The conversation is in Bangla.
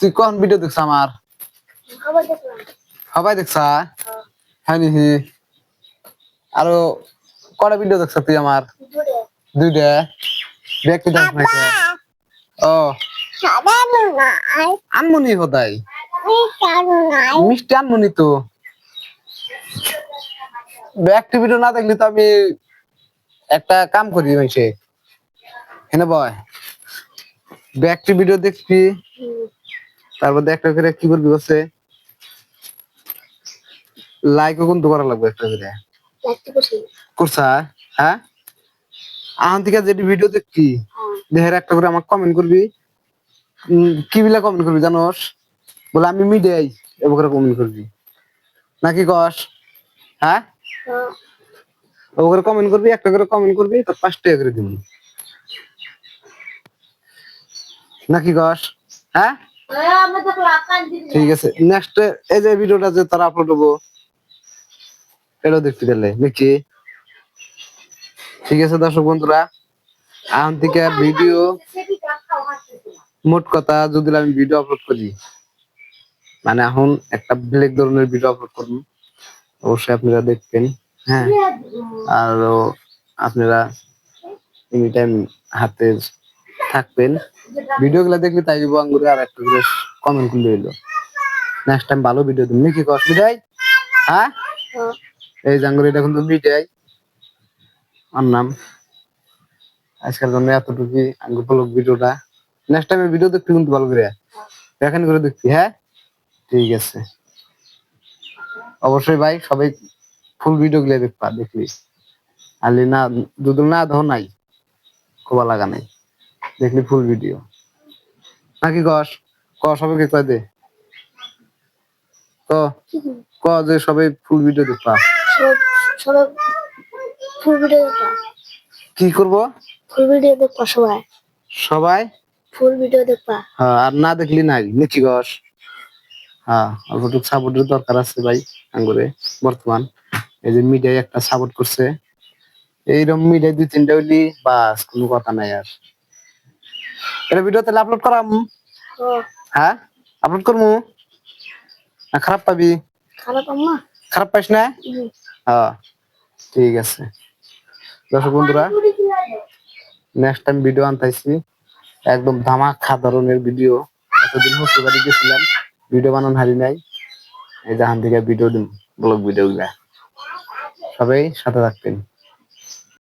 তুই কোন ভিডিও দেখছ আমার? সবাই দেখছা? হ্যাঁ নিহি। আরো কটা ভিডিও দেখছ তুই আমার? দুইটা। দেখতে দেখ নাকি? ও আনমনি হদাই মিষ্টি আনমনি তো একটি ভিডিও না দেখলি তো আমি একটা কাম করি মাইসে হেনে বয় একটি ভিডিও দেখবি তারপর একটা করে কি করবি বসে লাইকও কিন্তু করা লাগবে একটা করে করছা হ্যাঁ আহান থেকে যেটি ভিডিও দেখবি দেহের একটা করে আমাকে কমেন্ট করবি কি বিলা কমেন্ট করবি জানোস বলে আমি মিডিয়াই এবার করে কমেন্ট করবি নাকি কস হ্যাঁ ওগুলো কমেন্ট করবি একটা করে কমেন্ট করবি তো 5 টাকা করে দিবি নাকি কস হ্যাঁ ঠিক আছে নেক্সট এই যে ভিডিওটা যে তারা আপলোড হবো এটা দেখতে গেলে নাকি ঠিক আছে দর্শক বন্ধুরা এখন থেকে ভিডিও মোট কথা যদি আমি ভিডিও আপলোড করি মানে এখন একটা ব্ল্যাক ধরনের ভিডিও আপলোড করব অবশ্যই আপনারা দেখবেন হ্যাঁ আর আপনারা এনি টাইম হাতে থাকবেন ভিডিওগুলো দেখলে তাই দিব আঙ্গুরে আর একটা করে কমেন্ট করলে হইলো নেক্সট টাইম ভালো ভিডিও দিন নাকি অসুবিধাই হ্যাঁ এই জাঙ্গুরে এটা কিন্তু মিডিয়াই আমার নাম আজকের জন্য এতটুকুই আঙ্গুর ব্লগ ভিডিওটা নেক্সট টাইম ভিডিও দেখতে কিন্তু ভালো করে দেখেন করে দেখছি হ্যাঁ ঠিক আছে অবশ্যই ভাই সবাই ফুল ভিডিও গুলো দেখবা দেখলি আলি না দুদুল না ধর নাই কোবা লাগা নাই দেখলি ফুল ভিডিও নাকি কস ক সবাইকে কয় দে ক ক যে সবাই ফুল ভিডিও দেখবা সবাই ফুল ভিডিও দেখবা কি করব ফুল ভিডিও দেখবা সবাই সবাই ফুল ভিডিও দেখবা হ্যাঁ আর না দেখলি নাই নাকি কস হ্যাঁ অল্পটুকু সাপোর্টের দরকার আছে ভাই আঙ্গুরে বর্তমান এই যে মিডিয়ায় একটা সাপোর্ট করছে এইরকম মিডিয়ায় 2-3টা হইলি বাস কোনো কথা নাই আর এটা ভিডিও তাহলে আপলোড করাম হ্যাঁ আপলোড করবো না খারাপ পাবি খারাপ পাইস না হ্যাঁ ঠিক আছে দর্শক বন্ধুরা নেক্সট টাইম ভিডিও আনতাইছি একদম ধামাকা ধরনের ভিডিও এতদিন হচ্ছে বাড়ি গেছিলাম ভিডিও বানানো হারি নাই এই জাহান থেকে ভিডিও দিন ব্লগ ভিডিও গুলা সবাই সাথে থাকবেন